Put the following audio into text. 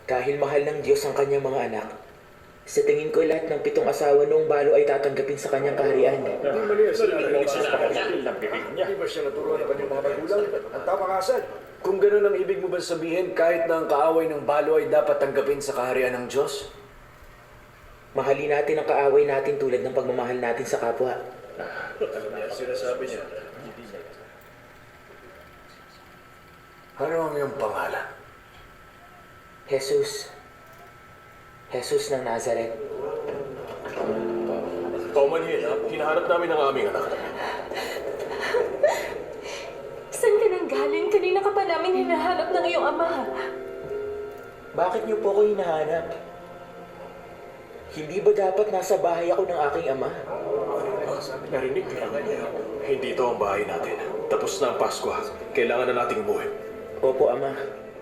Dahil mahal ng Diyos ang kanyang mga anak, sa tingin ko lahat ng 7 asawa noong balo ay tatanggapin sa kanyang kaharian. Hindi mali ang Hindi ba siya naturuan ng kanyang mga magulang? Ang tapakasan. Kung ganun ang ibig mo ba sabihin, kahit na ang kaaway ng balo ay dapat tanggapin sa kaharian ng Diyos? Mahalin natin ang kaaway natin tulad ng pagmamahal natin sa kapwa. Sinasabi niya. Ano ang iyong pangalan? Jesus. Jesus ng Nazareth. Paumanhin, ha? Hinahanap namin ang aming anak. Saan ka nang galing? Kanina ka pa namin hinahanap ng iyong ama. Bakit niyo po ako hinahanap? Hindi ba dapat nasa bahay ako ng aking ama? Narinig ka. Hindi ito ang bahay natin. Tapos na ang Pasko. Kailangan na nating umuwi. Opo, Ama.